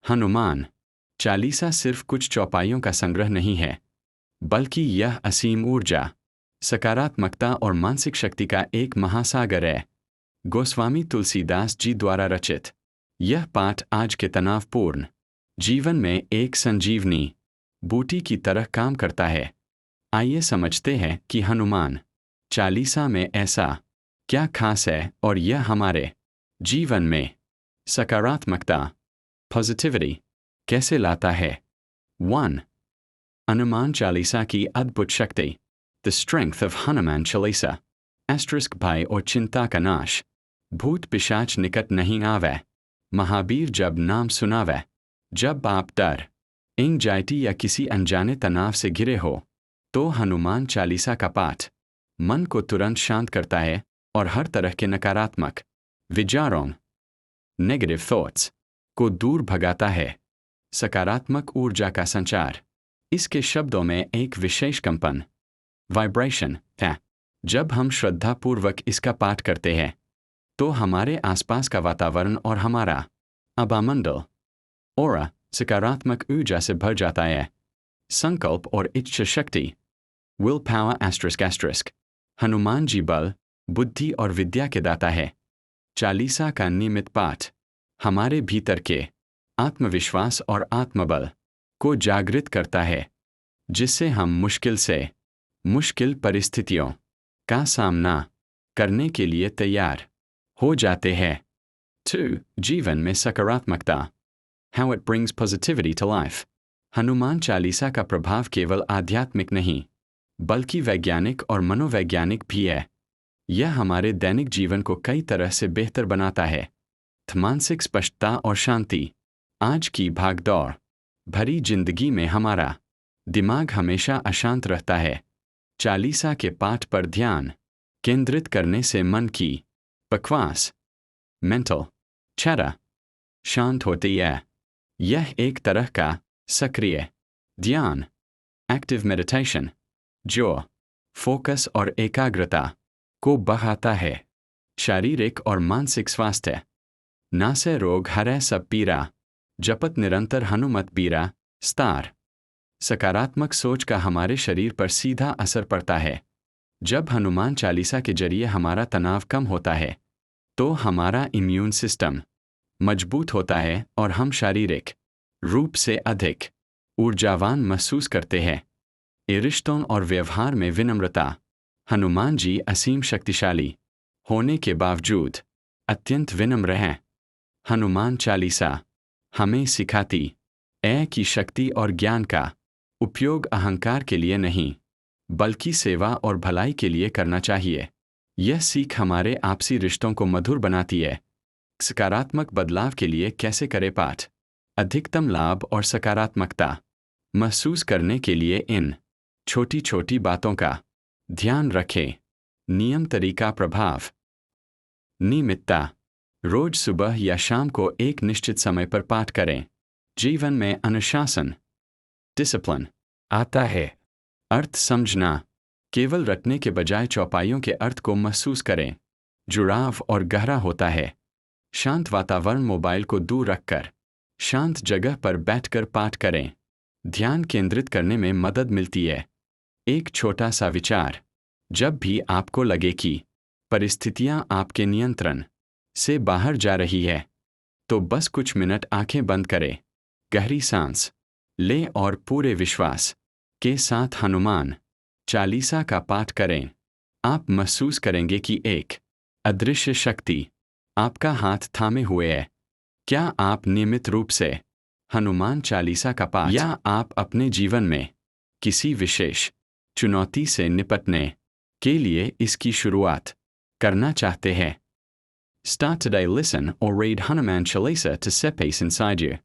हनुमान चालीसा सिर्फ कुछ चौपाइयों का संग्रह नहीं है, बल्कि यह असीम ऊर्जा, सकारात्मकता और मानसिक शक्ति का एक महासागर है। गोस्वामी तुलसीदास जी द्वारा रचित यह पाठ आज के तनावपूर्ण जीवन में एक संजीवनी बूटी की तरह काम करता है। आइए समझते हैं कि हनुमान चालीसा में ऐसा क्या खास है और यह हमारे जीवन में सकारात्मकता पॉजिटिविटी कैसे लाता है। 1. हनुमान चालीसा की अद्भुत शक्ति। The strength of Hanuman Chalisa. * भय और चिंता का नाश। भूत पिशाच निकट नहीं आवे। महावीर जब नाम सुनावे। जब आप डर, एंग्जाइटी या किसी अनजाने तनाव से घिरे हो, तो हनुमान चालीसा का पाठ मन को तुरंत शांत करता है और हर तरह के नकारात्मक विचारों नेगेटिव थॉट्स को दूर भगाता है। सकारात्मक ऊर्जा का संचार। इसके शब्दों में एक विशेष कंपन वाइब्रेशन है। जब हम श्रद्धापूर्वक इसका पाठ करते हैं, तो हमारे आसपास का वातावरण और हमारा आभामंडल ऑरा सकारात्मक ऊर्जा से भर जाता है। संकल्प और इच्छा शक्ति। Will power ***। हनुमान जी बल, बुद्धि और विद्या के दाता है। चालीसा का नियमित पाठ हमारे भीतर के आत्मविश्वास और आत्मबल को जागृत करता है, जिससे हम मुश्किल परिस्थितियों का सामना करने के लिए तैयार हो जाते हैं। 2. जीवन में सकारात्मकता। How it brings positivity to life. Hanuman Chalisa का प्रभाव केवल आध्यात्मिक नहीं, बल्कि वैज्ञानिक और मनोवैज्ञानिक भी है। यह हमारे दैनिक जीवन को कई तरह से बेहतर बनाता है। मानसिक स्पष्टता और शांति। आज की भागदौड़ भरी जिंदगी में हमारा दिमाग हमेशा अशांत रहता है। चालीसा के पाठ पर ध्यान केंद्रित करने से मन की बकवास मेंटल चैटर शांत होती है। यह एक तरह का सक्रिय ध्यान एक्टिव मेडिटेशन जो फोकस और एकाग्रता को बढ़ाता है। शारीरिक और मानसिक स्वास्थ्य। नासे रोग हरै सब पीरा, जपत निरंतर हनुमत बीरा *। सकारात्मक सोच का हमारे शरीर पर सीधा असर पड़ता है। जब हनुमान चालीसा के जरिए हमारा तनाव कम होता है, तो हमारा इम्यून सिस्टम मजबूत होता है और हम शारीरिक रूप से अधिक ऊर्जावान महसूस करते हैं। रिश्तों और व्यवहार में विनम्रता। हनुमान जी असीम शक्तिशाली होने के बावजूद अत्यंत विनम्र हैं। हनुमान चालीसा हमें सिखाती है कि शक्ति और ज्ञान का उपयोग अहंकार के लिए नहीं, बल्कि सेवा और भलाई के लिए करना चाहिए। यह सीख हमारे आपसी रिश्तों को मधुर बनाती है। सकारात्मक बदलाव के लिए कैसे करें पाठ। अधिकतम लाभ और सकारात्मकता महसूस करने के लिए इन छोटी छोटी बातों का ध्यान रखें। नियम तरीका प्रभाव। नियमितता। रोज सुबह या शाम को एक निश्चित समय पर पाठ करें। जीवन में अनुशासन डिसिप्लिन आता है। अर्थ समझना। केवल रटने के बजाय चौपाइयों के अर्थ को महसूस करें। जुड़ाव और गहरा होता है। शांत वातावरण। मोबाइल को दूर रखकर शांत जगह पर बैठकर पाठ करें। ध्यान केंद्रित करने में मदद मिलती है। एक छोटा सा विचार। जब भी आपको लगे कि परिस्थितियां आपके नियंत्रण से बाहर जा रही है, तो बस कुछ मिनट आंखें बंद करें, गहरी सांस लें और पूरे विश्वास के साथ हनुमान चालीसा का पाठ करें। आप महसूस करेंगे कि एक अदृश्य शक्ति आपका हाथ थामे हुए है। क्या आप नियमित रूप से हनुमान चालीसा का पाठ या आप अपने जीवन में किसी विशेष चुनौती से निपटने के लिए इसकी शुरुआत करना चाहते हैं? Start today. Listen or read Hanuman Chalisa to set peace inside you.